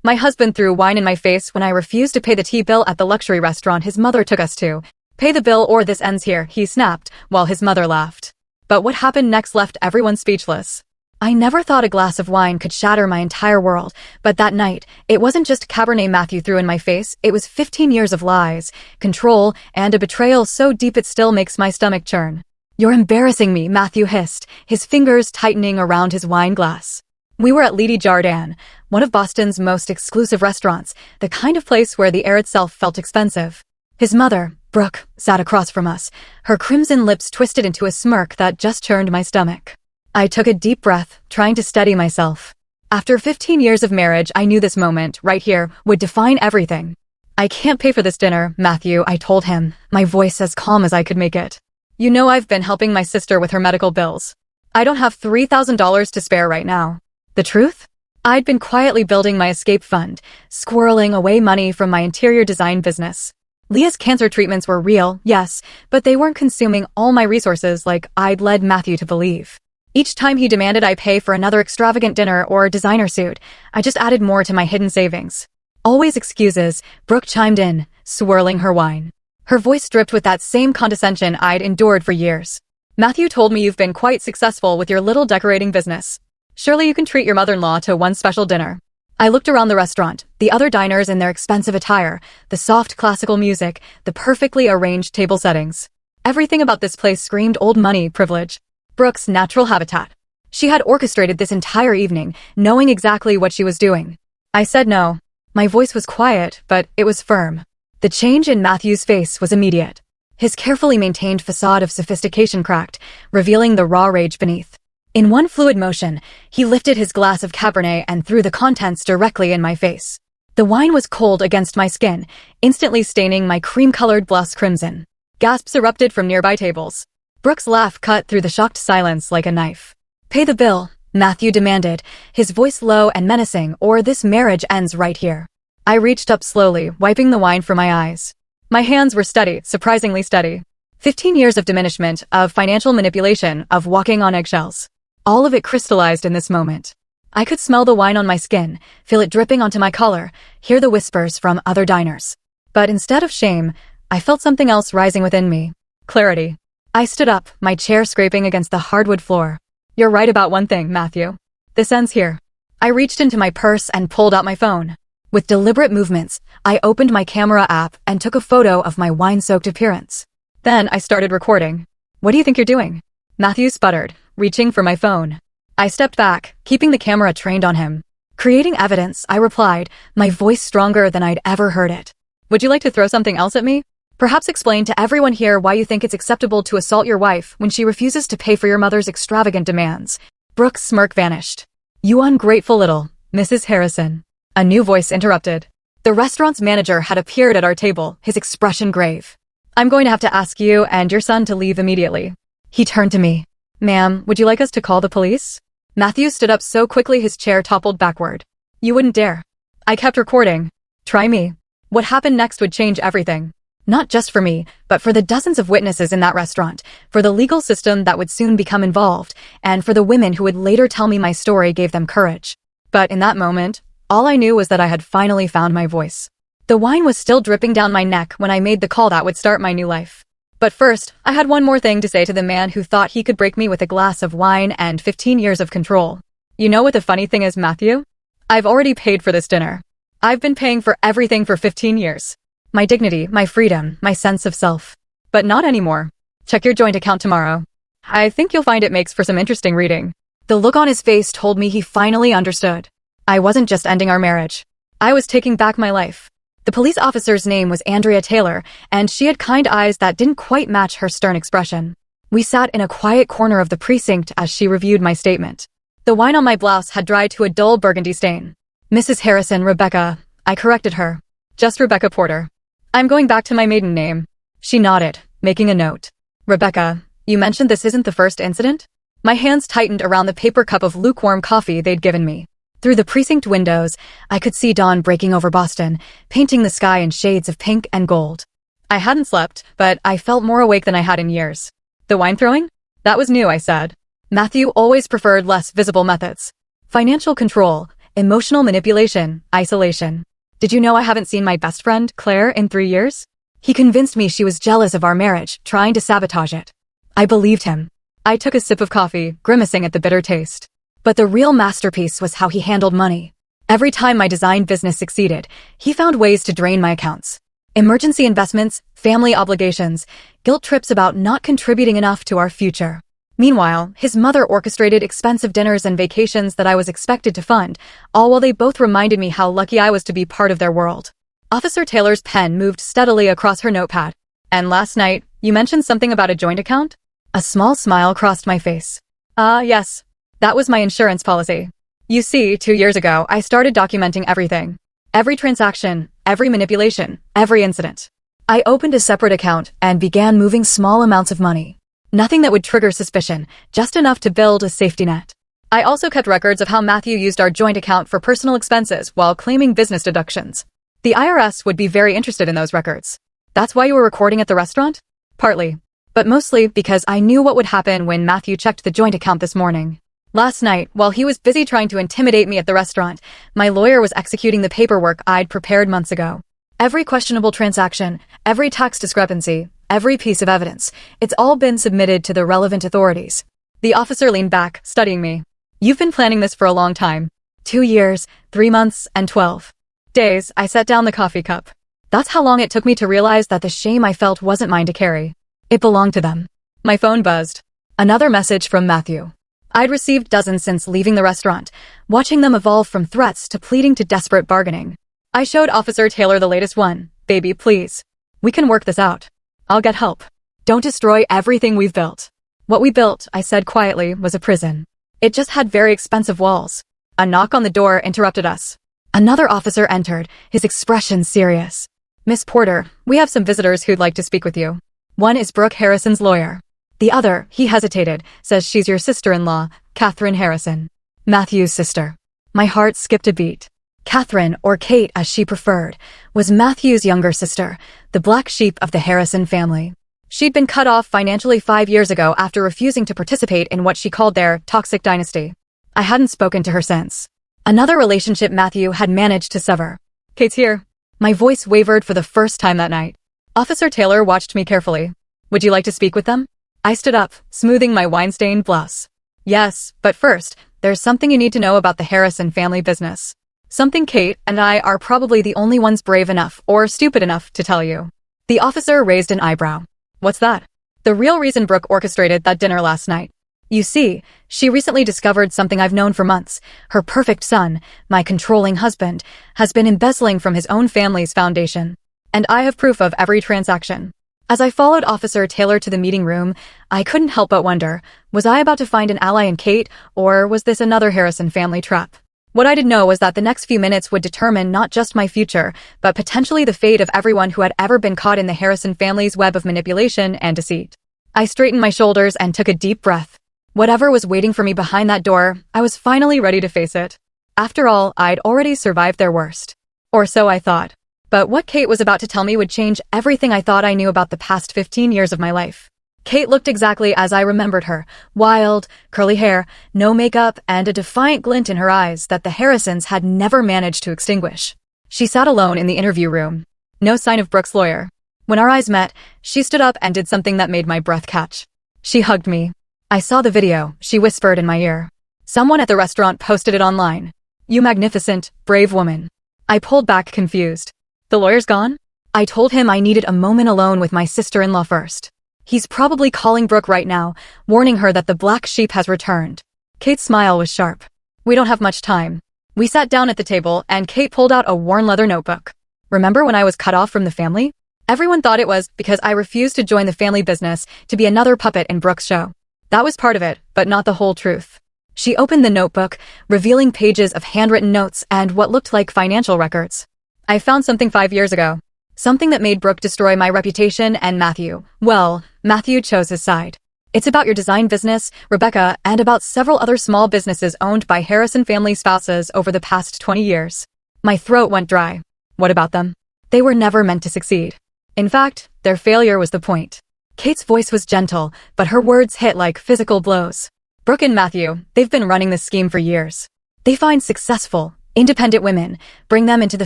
My husband threw wine in my face when I refused to pay the tea bill at the luxury restaurant his mother took us to. Pay the bill or this ends here, he snapped, while his mother laughed. But what happened next left everyone speechless. I never thought a glass of wine could shatter my entire world, but that night, it wasn't just Cabernet Matthew threw in my face, it was 15 years of lies, control, and a betrayal so deep it still makes my stomach churn. You're embarrassing me, Matthew hissed, his fingers tightening around his wine glass. We were at Lady Jardin, one of Boston's most exclusive restaurants, the kind of place where the air itself felt expensive. His mother, Brooke, sat across from us, her crimson lips twisted into a smirk that just turned my stomach. I took a deep breath, trying to steady myself. After 15 years of marriage, I knew this moment, right here, would define everything. I can't pay for this dinner, Matthew, I told him, my voice as calm as I could make it. You know I've been helping my sister with her medical bills. I don't have $3,000 to spare right now. The truth? I'd been quietly building my escape fund, squirreling away money from my interior design business. Leah's cancer treatments were real, yes, but they weren't consuming all my resources like I'd led Matthew to believe. Each time he demanded I pay for another extravagant dinner or designer suit, I just added more to my hidden savings. Always excuses, Brooke chimed in, swirling her wine. Her voice dripped with that same condescension I'd endured for years. Matthew told me you've been quite successful with your little decorating business. Surely you can treat your mother-in-law to one special dinner. I looked around the restaurant, the other diners in their expensive attire, the soft classical music, the perfectly arranged table settings. Everything about this place screamed old money privilege. Brooke's natural habitat. She had orchestrated this entire evening, knowing exactly what she was doing. I said no. My voice was quiet, but it was firm. The change in Matthew's face was immediate. His carefully maintained facade of sophistication cracked, revealing the raw rage beneath. In one fluid motion, he lifted his glass of Cabernet and threw the contents directly in my face. The wine was cold against my skin, instantly staining my cream-colored blouse crimson. Gasps erupted from nearby tables. Brooke's laugh cut through the shocked silence like a knife. Pay the bill, Matthew demanded, his voice low and menacing, or this marriage ends right here. I reached up slowly, wiping the wine from my eyes. My hands were steady, surprisingly steady. 15 years of diminishment, of financial manipulation, of walking on eggshells. All of it crystallized in this moment. I could smell the wine on my skin, feel it dripping onto my collar, hear the whispers from other diners. But instead of shame, I felt something else rising within me. Clarity. I stood up, my chair scraping against the hardwood floor. You're right about one thing, Matthew. This ends here. I reached into my purse and pulled out my phone. With deliberate movements, I opened my camera app and took a photo of my wine-soaked appearance. Then I started recording. What do you think you're doing? Matthew sputtered, reaching for my phone. I stepped back, keeping the camera trained on him. Creating evidence, I replied, my voice stronger than I'd ever heard it. Would you like to throw something else at me? Perhaps explain to everyone here why you think it's acceptable to assault your wife when she refuses to pay for your mother's extravagant demands. Brooke's smirk vanished. You ungrateful little, Mrs. Harrison. A new voice interrupted. The restaurant's manager had appeared at our table, his expression grave. I'm going to have to ask you and your son to leave immediately. He turned to me. Ma'am, would you like us to call the police? Matthew stood up so quickly his chair toppled backward. You wouldn't dare. I kept recording. Try me. What happened next would change everything. Not just for me, but for the dozens of witnesses in that restaurant, for the legal system that would soon become involved, and for the women who would later tell me my story gave them courage. But in that moment, all I knew was that I had finally found my voice. The wine was still dripping down my neck when I made the call that would start my new life. But first, I had one more thing to say to the man who thought he could break me with a glass of wine and 15 years of control. You know what the funny thing is, Matthew? I've already paid for this dinner. I've been paying for everything for 15 years. My dignity, my freedom, my sense of self. But not anymore. Check your joint account tomorrow. I think you'll find it makes for some interesting reading. The look on his face told me he finally understood. I wasn't just ending our marriage. I was taking back my life. The police officer's name was Andrea Taylor, and she had kind eyes that didn't quite match her stern expression. We sat in a quiet corner of the precinct as she reviewed my statement. The wine on my blouse had dried to a dull burgundy stain. Mrs. Harrison, Rebecca, I corrected her. Just Rebecca Porter. I'm going back to my maiden name. She nodded, making a note. Rebecca, you mentioned this isn't the first incident? My hands tightened around the paper cup of lukewarm coffee they'd given me. Through the precinct windows, I could see dawn breaking over Boston, painting the sky in shades of pink and gold. I hadn't slept, but I felt more awake than I had in years. The wine throwing? That was new, I said. Matthew always preferred less visible methods. Financial control, emotional manipulation, isolation. Did you know I haven't seen my best friend, Claire, in 3 years? He convinced me she was jealous of our marriage, trying to sabotage it. I believed him. I took a sip of coffee, grimacing at the bitter taste. But the real masterpiece was how he handled money. Every time my design business succeeded, he found ways to drain my accounts. Emergency investments, family obligations, guilt trips about not contributing enough to our future. Meanwhile, his mother orchestrated expensive dinners and vacations that I was expected to fund, all while they both reminded me how lucky I was to be part of their world. Officer Taylor's pen moved steadily across her notepad. And last night, you mentioned something about a joint account? A small smile crossed my face. Yes. That was my insurance policy. You see, 2 years ago, I started documenting everything. Every transaction, every manipulation, every incident. I opened a separate account and began moving small amounts of money. Nothing that would trigger suspicion, just enough to build a safety net. I also kept records of how Matthew used our joint account for personal expenses while claiming business deductions. The IRS would be very interested in those records. That's why you were recording at the restaurant? Partly. But mostly because I knew what would happen when Matthew checked the joint account this morning. Last night, while he was busy trying to intimidate me at the restaurant, my lawyer was executing the paperwork I'd prepared months ago. Every questionable transaction, every tax discrepancy, every piece of evidence, it's all been submitted to the relevant authorities. The officer leaned back, studying me. You've been planning this for a long time. 2 years, 3 months, and 12 days. I set down the coffee cup. That's how long it took me to realize that the shame I felt wasn't mine to carry. It belonged to them. My phone buzzed. Another message from Matthew. I'd received dozens since leaving the restaurant, watching them evolve from threats to pleading to desperate bargaining. I showed Officer Taylor the latest one. Baby, please. We can work this out. I'll get help. Don't destroy everything we've built. What we built, I said quietly, was a prison. It just had very expensive walls. A knock on the door interrupted us. Another officer entered, his expression serious. Miss Porter, we have some visitors who'd like to speak with you. One is Brooke Harrison's lawyer. The other, he hesitated, says she's your sister-in-law, Catherine Harrison. Matthew's sister. My heart skipped a beat. Catherine, or Kate as she preferred, was Matthew's younger sister, the black sheep of the Harrison family. She'd been cut off financially 5 years ago after refusing to participate in what she called their toxic dynasty. I hadn't spoken to her since. Another relationship Matthew had managed to sever. Kate's here. My voice wavered for the first time that night. Officer Taylor watched me carefully. Would you like to speak with them? I stood up, smoothing my wine-stained blouse. Yes, but first, there's something you need to know about the Harrison family business. Something Kate and I are probably the only ones brave enough or stupid enough to tell you. The officer raised an eyebrow. What's that? The real reason Brooke orchestrated that dinner last night. You see, she recently discovered something I've known for months. Her perfect son, my controlling husband, has been embezzling from his own family's foundation. And I have proof of every transaction. As I followed Officer Taylor to the meeting room, I couldn't help but wonder, was I about to find an ally in Kate, or was this another Harrison family trap? What I didn't know was that the next few minutes would determine not just my future, but potentially the fate of everyone who had ever been caught in the Harrison family's web of manipulation and deceit. I straightened my shoulders and took a deep breath. Whatever was waiting for me behind that door, I was finally ready to face it. After all, I'd already survived their worst. Or so I thought. But what Kate was about to tell me would change everything I thought I knew about the past 15 years of my life. Kate looked exactly as I remembered her. Wild, curly hair, no makeup, and a defiant glint in her eyes that the Harrisons had never managed to extinguish. She sat alone in the interview room. No sign of Brooke's lawyer. When our eyes met, she stood up and did something that made my breath catch. She hugged me. I saw the video, she whispered in my ear. Someone at the restaurant posted it online. You magnificent, brave woman. I pulled back confused. The lawyer's gone? I told him I needed a moment alone with my sister-in-law first. He's probably calling Brooke right now, warning her that the black sheep has returned. Kate's smile was sharp. We don't have much time. We sat down at the table and Kate pulled out a worn leather notebook. Remember when I was cut off from the family? Everyone thought it was because I refused to join the family business to be another puppet in Brooke's show. That was part of it, but not the whole truth. She opened the notebook, revealing pages of handwritten notes and what looked like financial records. I found something 5 years ago. Something that made Brooke destroy my reputation and Matthew. Well, Matthew chose his side. It's about your design business, Rebecca, and about several other small businesses owned by Harrison family spouses over the past 20 years. My throat went dry. What about them? They were never meant to succeed. In fact, their failure was the point. Kate's voice was gentle, but her words hit like physical blows. Brooke and Matthew, they've been running this scheme for years. They find successful, Independent women, bring them into the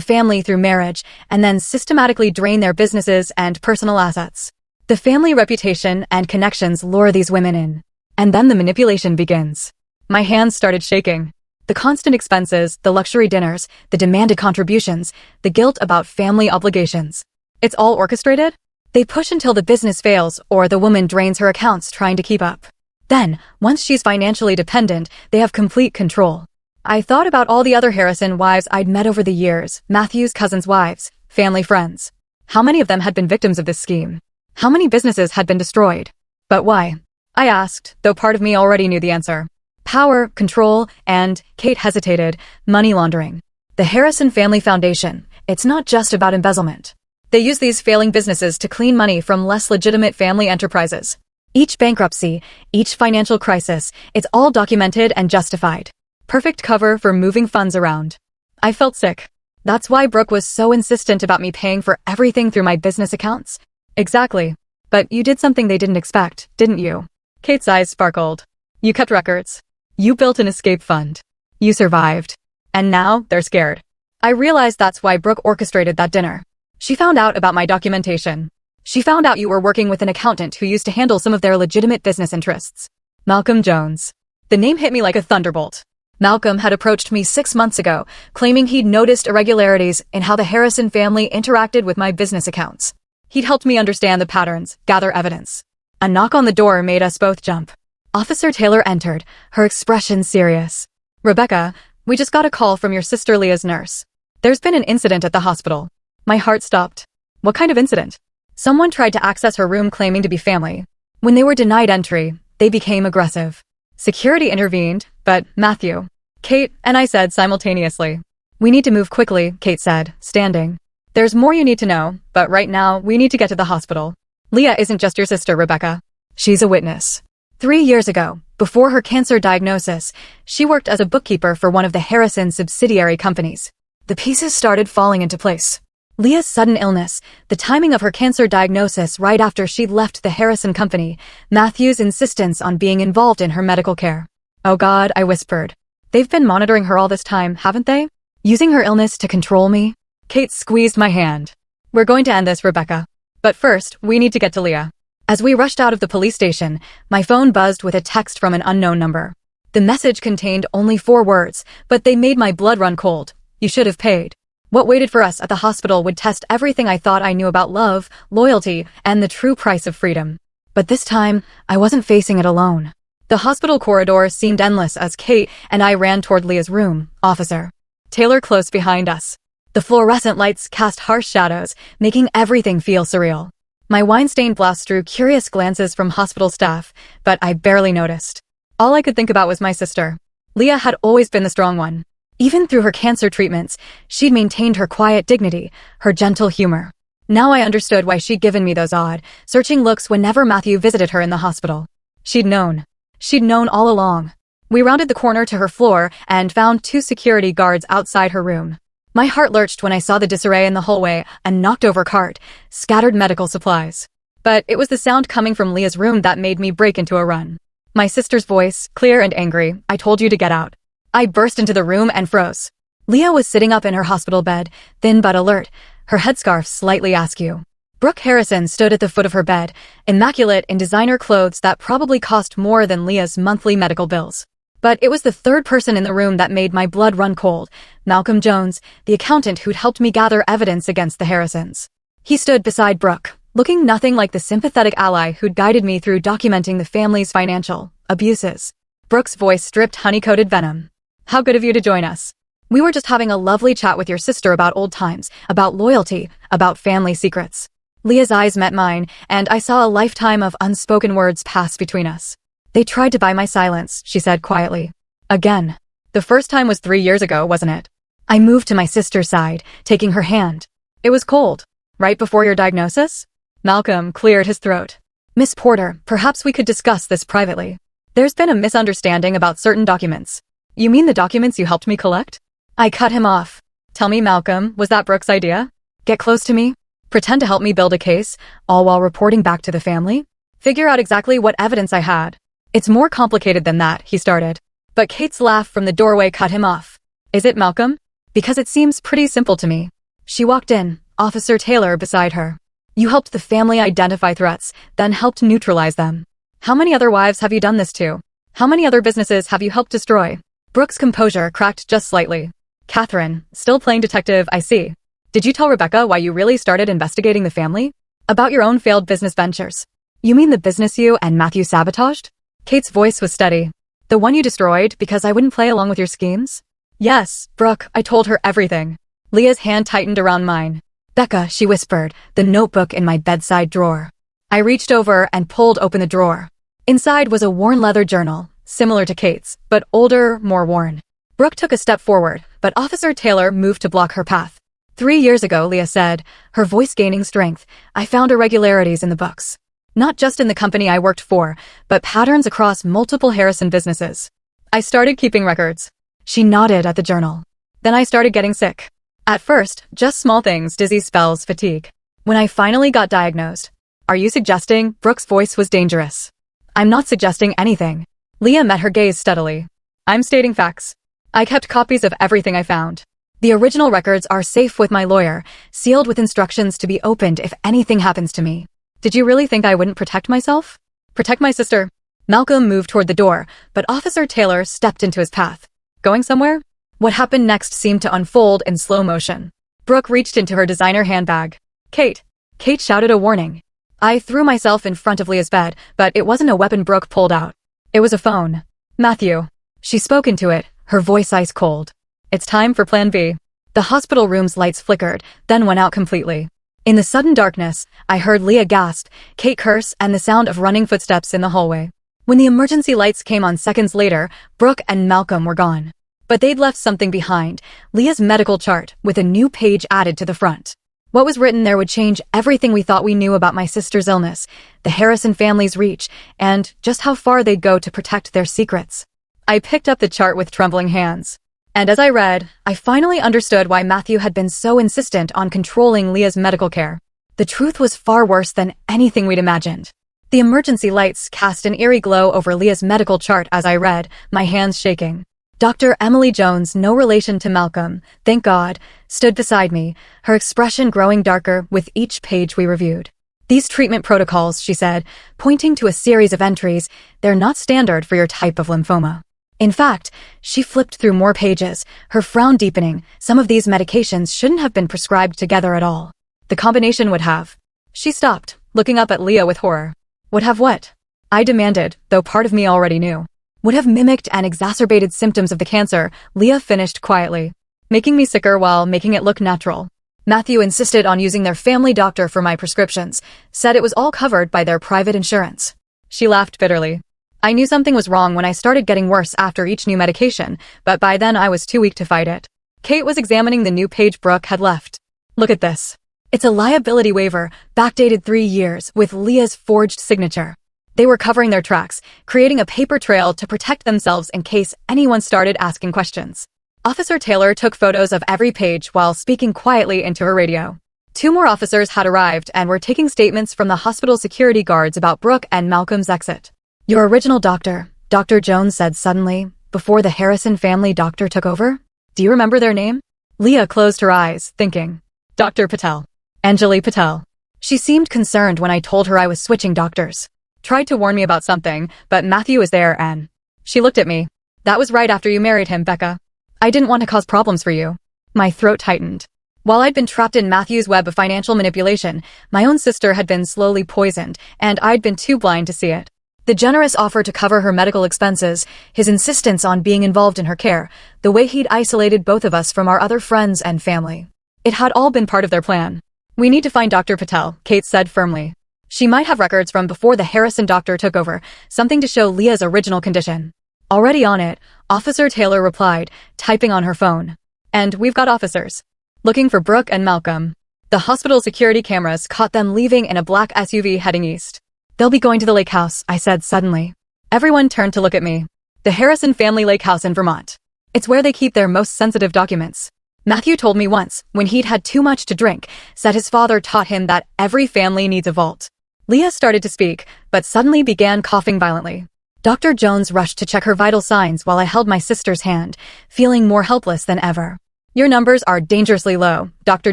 family through marriage, and then systematically drain their businesses and personal assets. The family reputation and connections lure these women in. And then the manipulation begins. My hands started shaking. The constant expenses, the luxury dinners, the demanded contributions, the guilt about family obligations. It's all orchestrated? They push until the business fails or the woman drains her accounts trying to keep up. Then, once she's financially dependent, they have complete control. I thought about all the other Harrison wives I'd met over the years, Matthew's cousins' wives, family friends. How many of them had been victims of this scheme? How many businesses had been destroyed? But why? I asked, though part of me already knew the answer. Power, control, and, Kate hesitated, money laundering. The Harrison Family Foundation, it's not just about embezzlement. They use these failing businesses to clean money from less legitimate family enterprises. Each bankruptcy, each financial crisis, it's all documented and justified. Perfect cover for moving funds around. I felt sick. That's why Brooke was so insistent about me paying for everything through my business accounts. Exactly. But you did something they didn't expect, didn't you? Kate's eyes sparkled. You kept records. You built an escape fund. You survived. And now they're scared. I realized that's why Brooke orchestrated that dinner. She found out about my documentation. She found out you were working with an accountant who used to handle some of their legitimate business interests. Malcolm Jones. The name hit me like a thunderbolt. Malcolm had approached me 6 months ago, claiming he'd noticed irregularities in how the Harrison family interacted with my business accounts. He'd helped me understand the patterns, gather evidence. A knock on the door made us both jump. Officer Taylor entered, her expression serious. Rebecca, we just got a call from your sister Leah's nurse. There's been an incident at the hospital. My heart stopped. What kind of incident? Someone tried to access her room claiming to be family. When they were denied entry, they became aggressive. Security intervened, but Matthew, Kate, and I said simultaneously. We need to move quickly, Kate said, standing. There's more you need to know, but right now we need to get to the hospital. Leah isn't just your sister, Rebecca. She's a witness. 3 years ago, before her cancer diagnosis, she worked as a bookkeeper for one of the Harrison subsidiary companies. The pieces started falling into place. Leah's sudden illness, the timing of her cancer diagnosis right after she'd left the Harrison company, Matthew's insistence on being involved in her medical care. Oh God, I whispered. They've been monitoring her all this time, haven't they? Using her illness to control me? Kate squeezed my hand. We're going to end this, Rebecca. But first, we need to get to Leah. As we rushed out of the police station, my phone buzzed with a text from an unknown number. The message contained only 4 words, but they made my blood run cold. You should have paid. What waited for us at the hospital would test everything I thought I knew about love, loyalty, and the true price of freedom. But this time, I wasn't facing it alone. The hospital corridor seemed endless as Kate and I ran toward Leah's room, Officer Taylor close behind us. The fluorescent lights cast harsh shadows, making everything feel surreal. My wine-stained blouse drew curious glances from hospital staff, but I barely noticed. All I could think about was my sister. Leah had always been the strong one. Even through her cancer treatments, she'd maintained her quiet dignity, her gentle humor. Now I understood why she'd given me those odd, searching looks whenever Matthew visited her in the hospital. She'd known. She'd known all along. We rounded the corner to her floor and found 2 security guards outside her room. My heart lurched when I saw the disarray in the hallway, a knocked-over cart, scattered medical supplies. But it was the sound coming from Leah's room that made me break into a run. My sister's voice, clear and angry, I told you to get out. I burst into the room and froze. Leah was sitting up in her hospital bed, thin but alert, her headscarf slightly askew. Brooke Harrison stood at the foot of her bed, immaculate in designer clothes that probably cost more than Leah's monthly medical bills. But it was the 3rd person in the room that made my blood run cold, Malcolm Jones, the accountant who'd helped me gather evidence against the Harrisons. He stood beside Brooke, looking nothing like the sympathetic ally who'd guided me through documenting the family's financial abuses. Brooke's voice dripped honey-coated venom. How good of you to join us. We were just having a lovely chat with your sister about old times, about loyalty, about family secrets. Leah's eyes met mine, and I saw a lifetime of unspoken words pass between us. They tried to buy my silence, she said quietly. Again. The first time was 3 years ago, wasn't it? I moved to my sister's side, taking her hand. It was cold. Right before your diagnosis? Malcolm cleared his throat. Miss Porter, perhaps we could discuss this privately. There's been a misunderstanding about certain documents. You mean the documents you helped me collect? I cut him off. Tell me, Malcolm, was that Brooke's idea? Get close to me? Pretend to help me build a case, all while reporting back to the family? Figure out exactly what evidence I had. It's more complicated than that, he started. But Kate's laugh from the doorway cut him off. Is it, Malcolm? Because it seems pretty simple to me. She walked in, Officer Taylor beside her. You helped the family identify threats, then helped neutralize them. How many other wives have you done this to? How many other businesses have you helped destroy? Brooke's composure cracked just slightly. Catherine, still playing detective, I see. Did you tell Rebecca why you really started investigating the family? About your own failed business ventures. You mean the business you and Matthew sabotaged? Kate's voice was steady. The one you destroyed because I wouldn't play along with your schemes? Yes, Brooke, I told her everything. Leah's hand tightened around mine. Becca, she whispered, the notebook in my bedside drawer. I reached over and pulled open the drawer. Inside was a worn leather journal, similar to Kate's, but older, more worn. Brooke took a step forward, but Officer Taylor moved to block her path. 3 years ago, Leah said, her voice gaining strength, I found irregularities in the books. Not just in the company I worked for, but patterns across multiple Harrison businesses. I started keeping records. She nodded at the journal. Then I started getting sick. At first, just small things, dizzy spells, fatigue. When I finally got diagnosed. Are you suggesting? Brooke's voice was dangerous. I'm not suggesting anything. Leah met her gaze steadily. I'm stating facts. I kept copies of everything I found. The original records are safe with my lawyer, sealed with instructions to be opened if anything happens to me. Did you really think I wouldn't protect myself? Protect my sister? Malcolm moved toward the door, but Officer Taylor stepped into his path. Going somewhere? What happened next seemed to unfold in slow motion. Brooke reached into her designer handbag. Kate! Kate shouted a warning. I threw myself in front of Leah's bed, but it wasn't a weapon Brooke pulled out. It was a phone. Matthew. She spoke into it, her voice ice cold. It's time for Plan B. The hospital room's lights flickered, then went out completely. In the sudden darkness, I heard Leah gasp, Kate curse, and the sound of running footsteps in the hallway. When the emergency lights came on seconds later, Brooke and Malcolm were gone. But they'd left something behind, Leah's medical chart, with a new page added to the front. What was written there would change everything we thought we knew about my sister's illness, the Harrison family's reach, and just how far they'd go to protect their secrets. I picked up the chart with trembling hands. And as I read, I finally understood why Matthew had been so insistent on controlling Leah's medical care. The truth was far worse than anything we'd imagined. The emergency lights cast an eerie glow over Leah's medical chart as I read, my hands shaking. Dr. Emily Jones, no relation to Malcolm, thank God, stood beside me, her expression growing darker with each page we reviewed. These treatment protocols, she said, pointing to a series of entries, they're not standard for your type of lymphoma. In fact, she flipped through more pages, her frown deepening. Some of these medications shouldn't have been prescribed together at all. The combination would have. She stopped, looking up at Leah with horror. Would have what? I demanded, though part of me already knew. Would have mimicked and exacerbated symptoms of the cancer, Leah finished quietly. Making me sicker while making it look natural. Matthew insisted on using their family doctor for my prescriptions, said it was all covered by their private insurance. She laughed bitterly. I knew something was wrong when I started getting worse after each new medication, but by then I was too weak to fight it. Kate was examining the new page Brooke had left. Look at this. It's a liability waiver, backdated 3 years, with Leah's forged signature. They were covering their tracks, creating a paper trail to protect themselves in case anyone started asking questions. Officer Taylor took photos of every page while speaking quietly into her radio. 2 more officers had arrived and were taking statements from the hospital security guards about Brooke and Malcolm's exit. Your original doctor, Dr. Jones said suddenly, before the Harrison family doctor took over? Do you remember their name? Leah closed her eyes, thinking. Dr. Patel. Anjali Patel. She seemed concerned when I told her I was switching doctors. Tried to warn me about something, but Matthew was there and... She looked at me. That was right after you married him, Becca. I didn't want to cause problems for you. My throat tightened. While I'd been trapped in Matthew's web of financial manipulation, my own sister had been slowly poisoned, and I'd been too blind to see it. The generous offer to cover her medical expenses, his insistence on being involved in her care, the way he'd isolated both of us from our other friends and family. It had all been part of their plan. We need to find Dr. Patel, Kate said firmly. She might have records from before the Harrison doctor took over, something to show Leah's original condition. Already on it, Officer Taylor replied, typing on her phone. And we've got officers. Looking for Brooke and Malcolm. The hospital security cameras caught them leaving in a black SUV heading east. They'll be going to the lake house, I said suddenly. Everyone turned to look at me. The Harrison family lake house in Vermont. It's where they keep their most sensitive documents. Matthew told me once, when he'd had too much to drink, said his father taught him that every family needs a vault. Leah started to speak, but suddenly began coughing violently. Dr. Jones rushed to check her vital signs while I held my sister's hand, feeling more helpless than ever. Your numbers are dangerously low, Dr.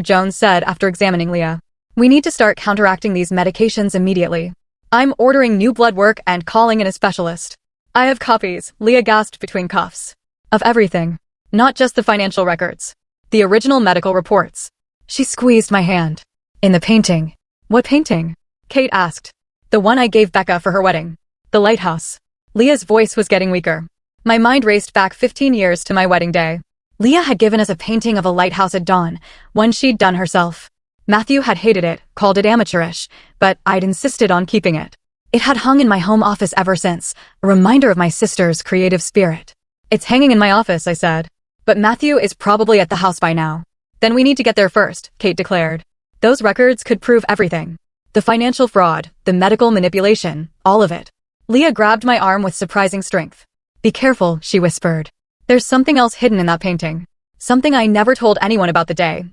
Jones said after examining Leah. We need to start counteracting these medications immediately. I'm ordering new blood work and calling in a specialist. I have copies, Leah gasped between coughs. Of everything. Not just the financial records. The original medical reports. She squeezed my hand. In the painting. What painting? Kate asked. The one I gave Becca for her wedding. The lighthouse. Leah's voice was getting weaker. My mind raced back 15 years to my wedding day. Leah had given us a painting of a lighthouse at dawn, one she'd done herself. Matthew had hated it, called it amateurish, but I'd insisted on keeping it. It had hung in my home office ever since, a reminder of my sister's creative spirit. It's hanging in my office, I said. But Matthew is probably at the house by now. Then we need to get there first, Kate declared. Those records could prove everything. The financial fraud, the medical manipulation, all of it. Leah grabbed my arm with surprising strength. Be careful, she whispered. There's something else hidden in that painting. Something I never told anyone about the day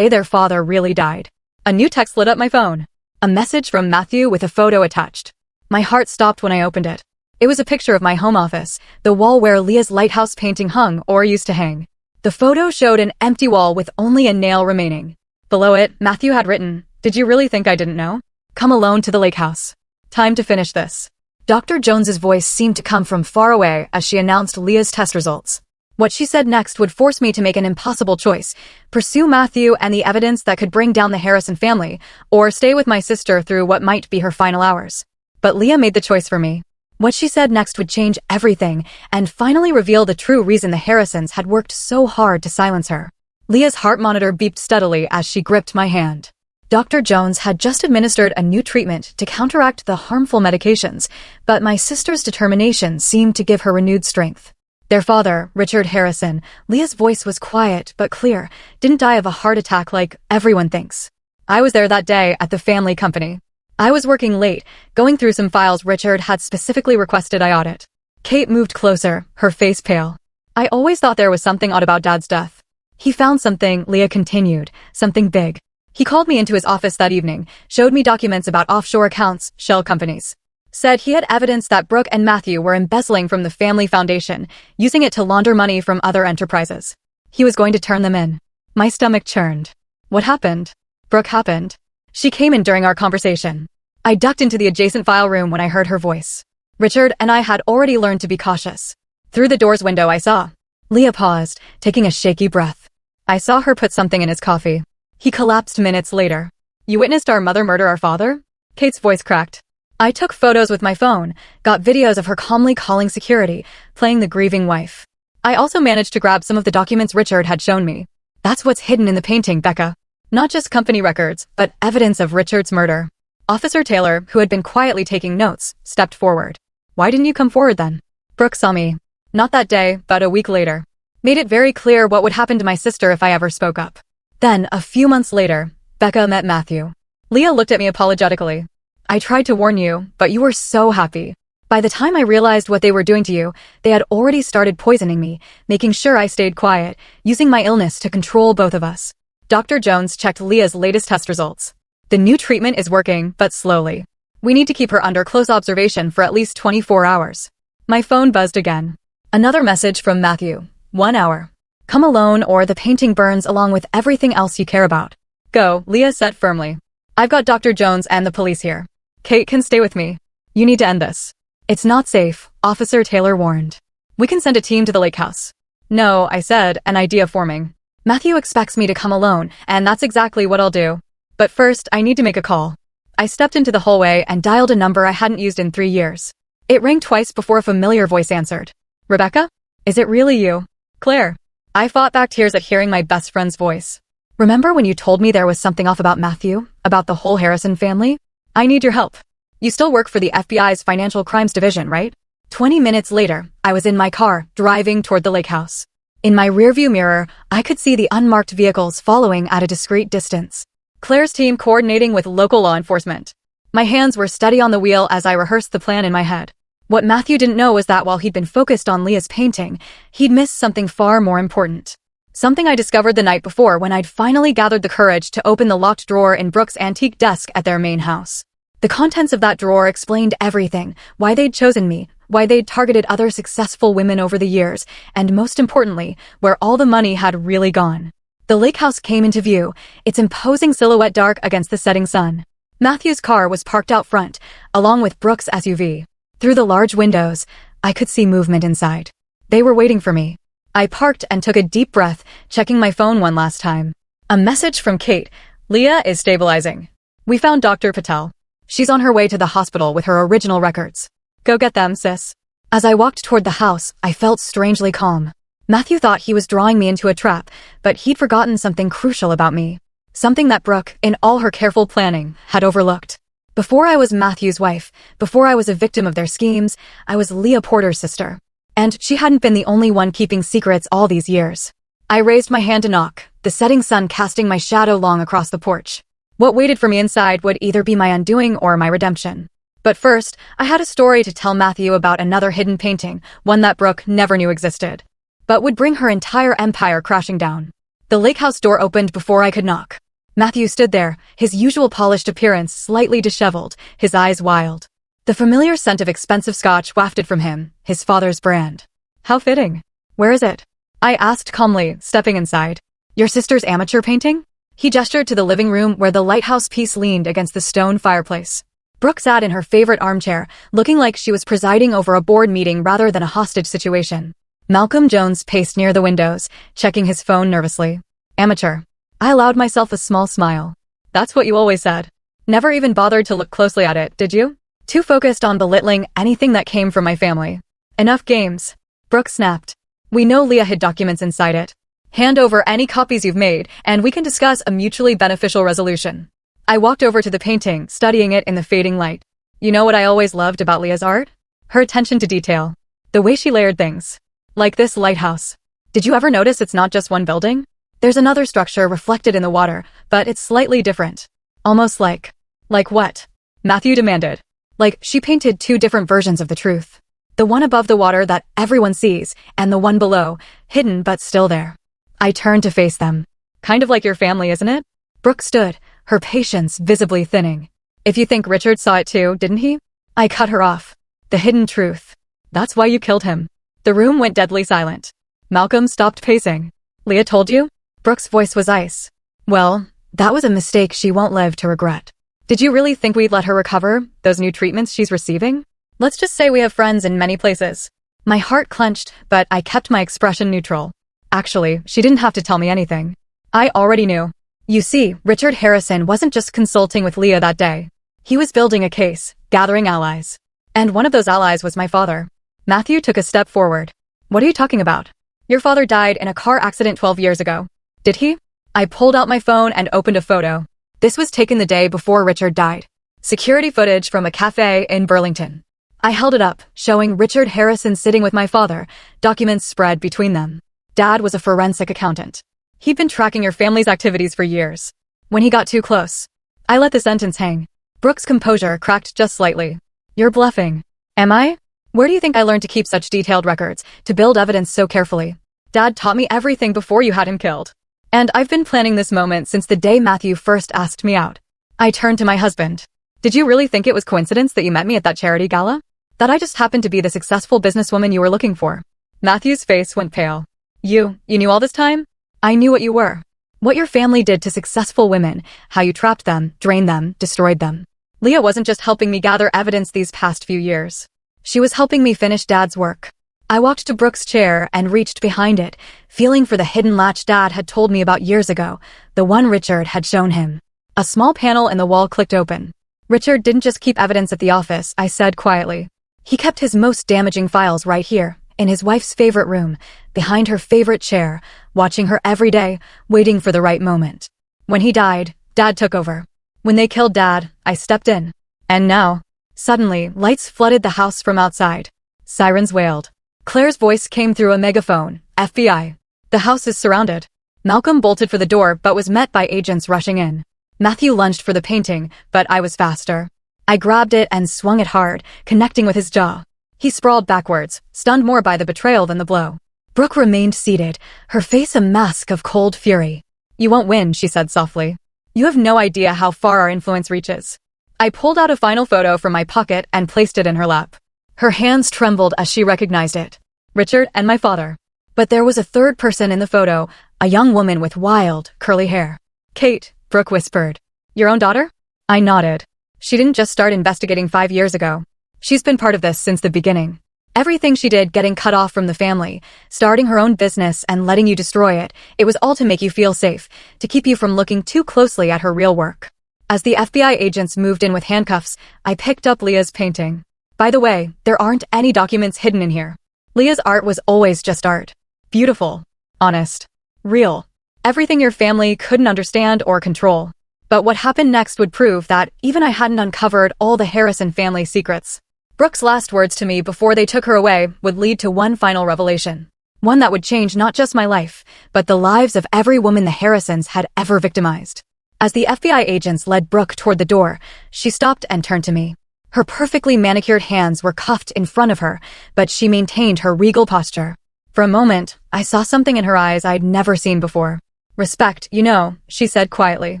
their father really died. A new text lit up my phone. A message from Matthew with a photo attached. My heart stopped when I opened it. It was a picture of my home office, the wall where Leah's lighthouse painting hung or used to hang. The photo showed an empty wall with only a nail remaining. Below it, Matthew had written, "Did you really think I didn't know? Come alone to the lake house. Time to finish this." Dr. Jones's voice seemed to come from far away as she announced Leah's test results. What she said next would force me to make an impossible choice: pursue Matthew and the evidence that could bring down the Harrison family, or stay with my sister through what might be her final hours. But Leah made the choice for me. What she said next would change everything and finally reveal the true reason the Harrisons had worked so hard to silence her. Leah's heart monitor beeped steadily as she gripped my hand. Dr. Jones had just administered a new treatment to counteract the harmful medications, but my sister's determination seemed to give her renewed strength. Their father, Richard Harrison, Leah's voice was quiet but clear, didn't die of a heart attack like everyone thinks. I was there that day at the family company. I was working late, going through some files Richard had specifically requested I audit. Kate moved closer, her face pale. I always thought there was something odd about Dad's death. He found something, Leah continued, something big. He called me into his office that evening, showed me documents about offshore accounts, shell companies. Said he had evidence that Brooke and Matthew were embezzling from the family foundation, using it to launder money from other enterprises. He was going to turn them in. My stomach churned. What happened? Brooke happened. She came in during our conversation. I ducked into the adjacent file room when I heard her voice. Richard and I had already learned to be cautious. Through the door's window I saw. Leah paused, taking a shaky breath. I saw her put something in his coffee. He collapsed minutes later. You witnessed our mother murder our father? Kate's voice cracked. I took photos with my phone, got videos of her calmly calling security, playing the grieving wife. I also managed to grab some of the documents Richard had shown me. That's what's hidden in the painting, Becca. Not just company records, but evidence of Richard's murder. Officer Taylor, who had been quietly taking notes, stepped forward. Why didn't you come forward then? Brooke saw me. Not that day, but a week later. Made it very clear what would happen to my sister if I ever spoke up. Then, a few months later, Becca met Matthew. Leah looked at me apologetically. I tried to warn you, but you were so happy. By the time I realized what they were doing to you, they had already started poisoning me, making sure I stayed quiet, using my illness to control both of us. Dr. Jones checked Leah's latest test results. The new treatment is working, but slowly. We need to keep her under close observation for at least 24 hours. My phone buzzed again. Another message from Matthew. 1 hour. Come alone or the painting burns along with everything else you care about. Go, Leah said firmly. I've got Dr. Jones and the police here. Kate can stay with me. You need to end this. It's not safe, Officer Taylor warned. We can send a team to the lake house. No, I said, an idea forming. Matthew expects me to come alone, and that's exactly what I'll do. But first, I need to make a call. I stepped into the hallway and dialed a number I hadn't used in 3 years. It rang twice before a familiar voice answered. Rebecca? Is it really you? Claire. I fought back tears at hearing my best friend's voice. Remember when you told me there was something off about Matthew? About the whole Harrison family? I need your help. You still work for the FBI's Financial Crimes Division, right? 20 minutes later, I was in my car, driving toward the lake house. In my rearview mirror, I could see the unmarked vehicles following at a discreet distance. Claire's team coordinating with local law enforcement. My hands were steady on the wheel as I rehearsed the plan in my head. What Matthew didn't know was that while he'd been focused on Leah's painting, he'd missed something far more important. Something I discovered the night before when I'd finally gathered the courage to open the locked drawer in Brooke's antique desk at their main house. The contents of that drawer explained everything, why they'd chosen me, why they'd targeted other successful women over the years, and most importantly, where all the money had really gone. The lake house came into view, its imposing silhouette dark against the setting sun. Matthew's car was parked out front, along with Brooke's SUV. Through the large windows, I could see movement inside. They were waiting for me. I parked and took a deep breath, checking my phone one last time. A message from Kate. Leah is stabilizing. We found Dr. Patel. She's on her way to the hospital with her original records. Go get them, sis. As I walked toward the house, I felt strangely calm. Matthew thought he was drawing me into a trap, but he'd forgotten something crucial about me. Something that Brooke, in all her careful planning, had overlooked. Before I was Matthew's wife, before I was a victim of their schemes, I was Leah Porter's sister. And she hadn't been the only one keeping secrets all these years. I raised my hand to knock, the setting sun casting my shadow long across the porch. What waited for me inside would either be my undoing or my redemption. But first, I had a story to tell Matthew about another hidden painting, one that Brooke never knew existed, but would bring her entire empire crashing down. The lake house door opened before I could knock. Matthew stood there, his usual polished appearance slightly disheveled, his eyes wild. The familiar scent of expensive scotch wafted from him, his father's brand. How fitting. Where is it? I asked calmly, stepping inside. Your sister's amateur painting? He gestured to the living room where the lighthouse piece leaned against the stone fireplace. Brooke sat in her favorite armchair, looking like she was presiding over a board meeting rather than a hostage situation. Malcolm Jones paced near the windows, checking his phone nervously. Amateur. I allowed myself a small smile. That's what you always said. Never even bothered to look closely at it, did you? Too focused on belittling anything that came from my family. Enough games. Brooke snapped. We know Leah hid documents inside it. Hand over any copies you've made, and we can discuss a mutually beneficial resolution. I walked over to the painting, studying it in the fading light. You know what I always loved about Leah's art? Her attention to detail. The way she layered things. Like this lighthouse. Did you ever notice it's not just one building? There's another structure reflected in the water, but it's slightly different. Almost like... Like what? Matthew demanded. Like she painted two different versions of the truth. The one above the water that everyone sees, and the one below, hidden but still there. I turned to face them. Kind of like your family, isn't it? Brooke stood, her patience visibly thinning. If you think Richard saw it too, didn't he? I cut her off. The hidden truth. That's why you killed him. The room went deadly silent. Malcolm stopped pacing. Leah told you? Brooke's voice was ice. Well, that was a mistake she won't live to regret. Did you really think we'd let her recover those new treatments she's receiving? Let's just say we have friends in many places. My heart clenched, but I kept my expression neutral. Actually, she didn't have to tell me anything. I already knew. You see, Richard Harrison wasn't just consulting with Leah that day. He was building a case, gathering allies. And one of those allies was my father. Matthew took a step forward. What are you talking about? Your father died in a car accident 12 years ago. Did he? I pulled out my phone and opened a photo. This was taken the day before Richard died. Security footage from a cafe in Burlington. I held it up, showing Richard Harrison sitting with my father, documents spread between them. Dad was a forensic accountant. He'd been tracking your family's activities for years. When he got too close, I let the sentence hang. Brooke's composure cracked just slightly. You're bluffing. Am I? Where do you think I learned to keep such detailed records, to build evidence so carefully? Dad taught me everything before you had him killed. And I've been planning this moment since the day Matthew first asked me out. I turned to my husband. Did you really think it was coincidence that you met me at that charity gala? That I just happened to be the successful businesswoman you were looking for? Matthew's face went pale. You knew all this time? I knew what you were. What your family did to successful women, how you trapped them, drained them, destroyed them. Leah wasn't just helping me gather evidence these past few years. She was helping me finish Dad's work. I walked to Brooke's chair and reached behind it, feeling for the hidden latch Dad had told me about years ago, the one Richard had shown him. A small panel in the wall clicked open. Richard didn't just keep evidence at the office, I said quietly. He kept his most damaging files right here, in his wife's favorite room, behind her favorite chair, watching her every day, waiting for the right moment. When he died, Dad took over. When they killed Dad, I stepped in. And now, suddenly, lights flooded the house from outside. Sirens wailed. Claire's voice came through a megaphone. FBI. The house is surrounded. Malcolm bolted for the door but was met by agents rushing in. Matthew lunged for the painting, but I was faster. I grabbed it and swung it hard, connecting with his jaw. He sprawled backwards, stunned more by the betrayal than the blow. Brooke remained seated, her face a mask of cold fury. You won't win, she said softly. You have no idea how far our influence reaches. I pulled out a final photo from my pocket and placed it in her lap. Her hands trembled as she recognized it. Richard and my father. But there was a third person in the photo, a young woman with wild, curly hair. Kate, Brooke whispered. Your own daughter? I nodded. She didn't just start investigating 5 years ago. She's been part of this since the beginning. Everything she did, getting cut off from the family, starting her own business and letting you destroy it, it was all to make you feel safe, to keep you from looking too closely at her real work. As the FBI agents moved in with handcuffs, I picked up Leah's painting. By the way, there aren't any documents hidden in here. Leah's art was always just art. Beautiful, honest, real. Everything your family couldn't understand or control. But what happened next would prove that even I hadn't uncovered all the Harrison family secrets. Brooke's last words to me before they took her away would lead to one final revelation. One that would change not just my life, but the lives of every woman the Harrisons had ever victimized. As the FBI agents led Brooke toward the door, she stopped and turned to me. Her perfectly manicured hands were cuffed in front of her, but she maintained her regal posture. For a moment, I saw something in her eyes I'd never seen before. Respect, you know, she said quietly.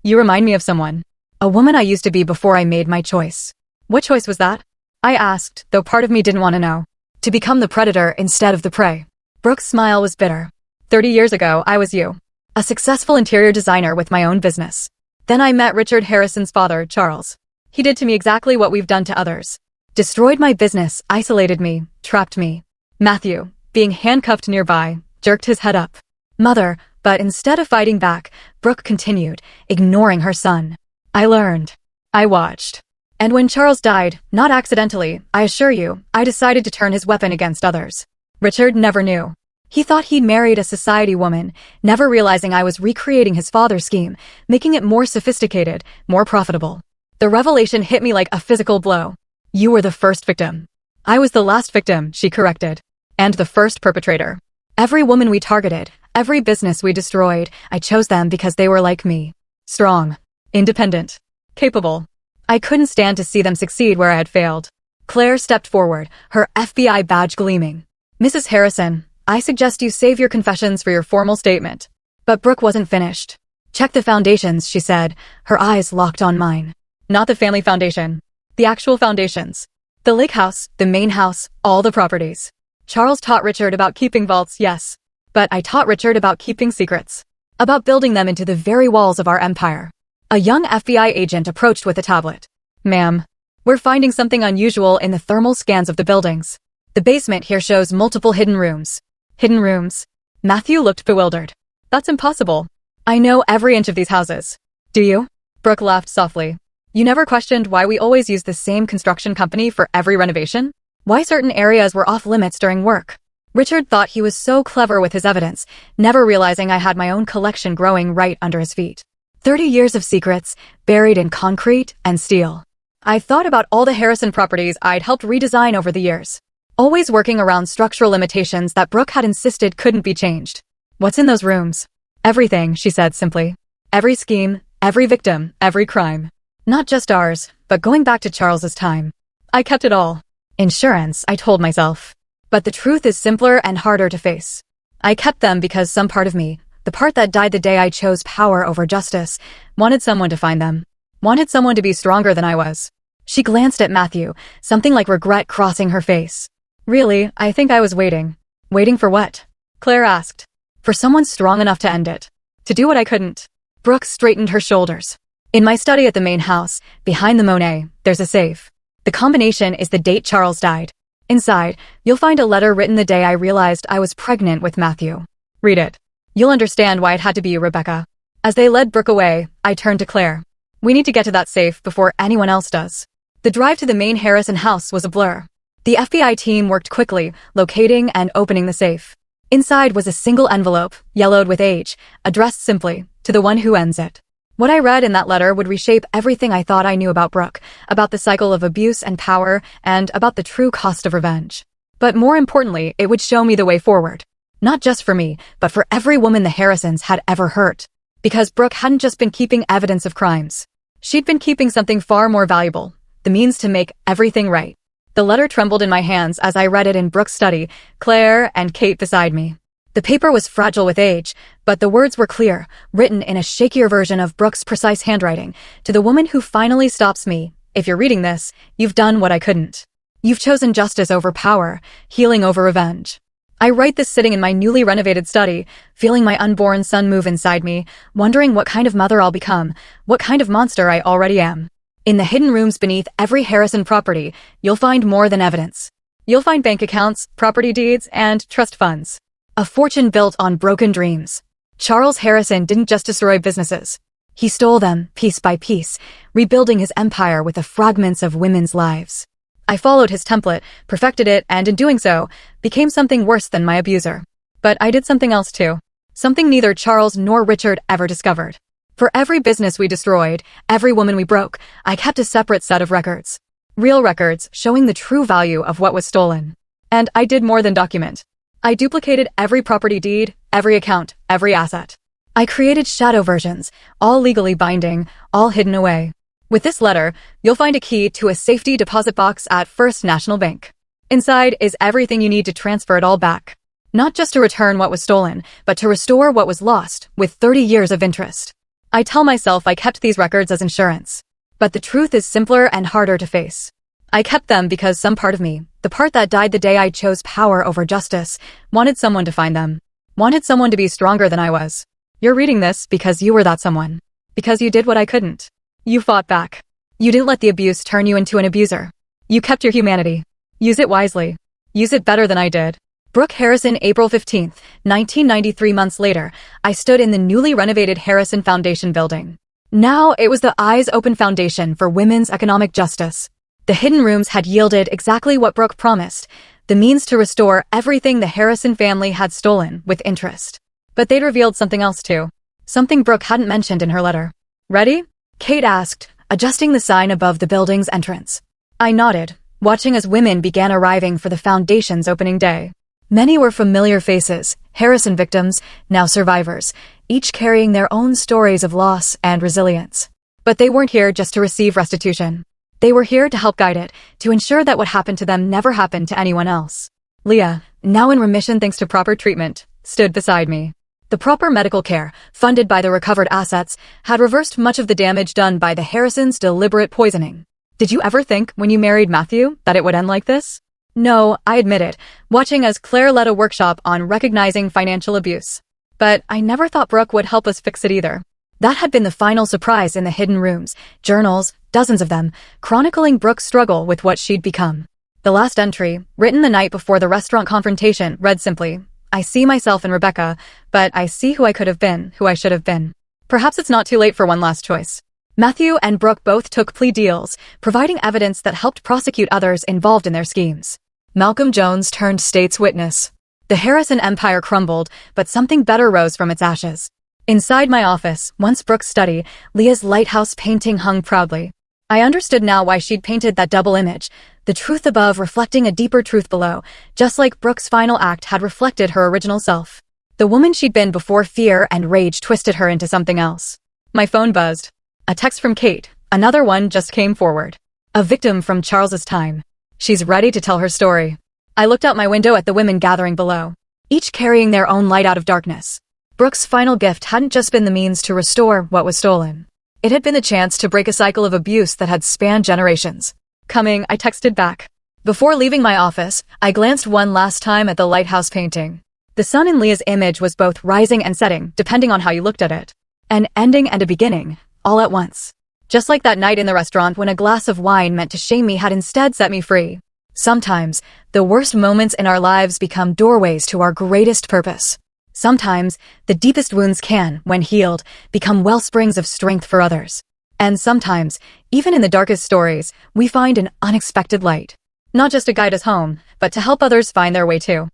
You remind me of someone. A woman I used to be before I made my choice. What choice was that? I asked, though part of me didn't want to know. To become the predator instead of the prey. Brooke's smile was bitter. 30 years ago, I was you. A successful interior designer with my own business. Then I met Richard Harrison's father, Charles. He did to me exactly what we've done to others. Destroyed my business, isolated me, trapped me. Matthew, being handcuffed nearby, jerked his head up. Mother, but instead of fighting back, Brooke continued, ignoring her son. I learned. I watched. And when Charles died, not accidentally, I assure you, I decided to turn his weapon against others. Richard never knew. He thought he'd married a society woman, never realizing I was recreating his father's scheme, making it more sophisticated, more profitable. The revelation hit me like a physical blow. You were the first victim. I was the last victim, she corrected. And the first perpetrator. Every woman we targeted, every business we destroyed, I chose them because they were like me. Strong. Independent. Capable. I couldn't stand to see them succeed where I had failed. Claire stepped forward, her FBI badge gleaming. Mrs. Harrison, I suggest you save your confessions for your formal statement. But Brooke wasn't finished. Check the foundations, she said, her eyes locked on mine. Not the family foundation. The actual foundations. The lake house, the main house, all the properties. Charles taught Richard about keeping vaults, yes. But I taught Richard about keeping secrets. About building them into the very walls of our empire. A young FBI agent approached with a tablet. Ma'am, we're finding something unusual in the thermal scans of the buildings. The basement here shows multiple hidden rooms. Hidden rooms? Matthew looked bewildered. That's impossible. I know every inch of these houses. Do you? Brooke laughed softly. You never questioned why we always use the same construction company for every renovation? Why certain areas were off limits during work? Richard thought he was so clever with his evidence, never realizing I had my own collection growing right under his feet. 30 years of secrets, buried in concrete and steel. I thought about all the Harrison properties I'd helped redesign over the years. Always working around structural limitations that Brooke had insisted couldn't be changed. What's in those rooms? Everything, she said simply. Every scheme, every victim, every crime. Not just ours, but going back to Charles's time. I kept it all. Insurance, I told myself. But the truth is simpler and harder to face. I kept them because some part of me, the part that died the day I chose power over justice, wanted someone to find them. Wanted someone to be stronger than I was. She glanced at Matthew, something like regret crossing her face. Really, I think I was waiting. Waiting for what? Claire asked. For someone strong enough to end it. To do what I couldn't. Brooke straightened her shoulders. In my study at the main house, behind the Monet, there's a safe. The combination is the date Charles died. Inside, you'll find a letter written the day I realized I was pregnant with Matthew. Read it. You'll understand why it had to be you, Rebecca. As they led Brooke away, I turned to Claire. We need to get to that safe before anyone else does. The drive to the main Harrison house was a blur. The FBI team worked quickly, locating and opening the safe. Inside was a single envelope, yellowed with age, addressed simply, to the one who ends it. What I read in that letter would reshape everything I thought I knew about Brooke, about the cycle of abuse and power, and about the true cost of revenge. But more importantly, it would show me the way forward. Not just for me, but for every woman the Harrisons had ever hurt. Because Brooke hadn't just been keeping evidence of crimes. She'd been keeping something far more valuable, the means to make everything right. The letter trembled in my hands as I read it in Brooke's study, Claire and Kate beside me. The paper was fragile with age, but the words were clear, written in a shakier version of Brooke's precise handwriting, to the woman who finally stops me. If you're reading this, you've done what I couldn't. You've chosen justice over power, healing over revenge. I write this sitting in my newly renovated study, feeling my unborn son move inside me, wondering what kind of mother I'll become, what kind of monster I already am. In the hidden rooms beneath every Harrison property, you'll find more than evidence. You'll find bank accounts, property deeds, and trust funds. A fortune built on broken dreams. Charles Harrison didn't just destroy businesses. He stole them, piece by piece, rebuilding his empire with the fragments of women's lives. I followed his template, perfected it, and in doing so, became something worse than my abuser. But I did something else too. Something neither Charles nor Richard ever discovered. For every business we destroyed, every woman we broke, I kept a separate set of records. Real records showing the true value of what was stolen. And I did more than document. I duplicated every property deed, every account, every asset. I created shadow versions, all legally binding, all hidden away. With this letter, you'll find a key to a safety deposit box at First National Bank. Inside is everything you need to transfer it all back. Not just to return what was stolen, but to restore what was lost, with 30 years of interest. I tell myself I kept these records as insurance. But the truth is simpler and harder to face. I kept them because some part of me, the part that died the day I chose power over justice, wanted someone to find them. Wanted someone to be stronger than I was. You're reading this because you were that someone. Because you did what I couldn't. You fought back. You didn't let the abuse turn you into an abuser. You kept your humanity. Use it wisely. Use it better than I did. Brooke Harrison, April 15, 1993. Months later, I stood in the newly renovated Harrison Foundation building. Now it was the Eyes Open Foundation for Women's Economic Justice. The hidden rooms had yielded exactly what Brooke promised, the means to restore everything the Harrison family had stolen with interest. But they'd revealed something else too. Something Brooke hadn't mentioned in her letter. Ready? Kate asked, adjusting the sign above the building's entrance. I nodded, watching as women began arriving for the foundation's opening day. Many were familiar faces, Harrison victims, now survivors, each carrying their own stories of loss and resilience. But they weren't here just to receive restitution. They were here to help guide it, to ensure that what happened to them never happened to anyone else. Leah, now in remission thanks to proper treatment, stood beside me. The proper medical care, funded by the recovered assets, had reversed much of the damage done by the Harrisons' deliberate poisoning. Did you ever think, when you married Matthew, that it would end like this? No, I admit it, watching as Claire led a workshop on recognizing financial abuse. But I never thought Brooke would help us fix it either. That had been the final surprise in the hidden rooms, journals, dozens of them, chronicling Brooke's struggle with what she'd become. The last entry, written the night before the restaurant confrontation, read simply, I see myself in Rebecca, but I see who I could have been, who I should have been. Perhaps it's not too late for one last choice. Matthew and Brooke both took plea deals, providing evidence that helped prosecute others involved in their schemes. Malcolm Jones turned state's witness. The Harrison empire crumbled, but something better rose from its ashes. Inside my office, once Brooke's study, Leah's lighthouse painting hung proudly. I understood now why she'd painted that double image, the truth above reflecting a deeper truth below, just like Brooke's final act had reflected her original self. The woman she'd been before fear and rage twisted her into something else. My phone buzzed. A text from Kate, another one just came forward. A victim from Charles's time. She's ready to tell her story. I looked out my window at the women gathering below, each carrying their own light out of darkness. Brooke's final gift hadn't just been the means to restore what was stolen. It had been the chance to break a cycle of abuse that had spanned generations. Coming, I texted back. Before leaving my office, I glanced one last time at the lighthouse painting. The sun in Leah's image was both rising and setting, depending on how you looked at it. An ending and a beginning, all at once. Just like that night in the restaurant when a glass of wine meant to shame me had instead set me free. Sometimes, the worst moments in our lives become doorways to our greatest purpose. Sometimes, the deepest wounds can, when healed, become wellsprings of strength for others. And sometimes, even in the darkest stories, we find an unexpected light. Not just to guide us home, but to help others find their way too.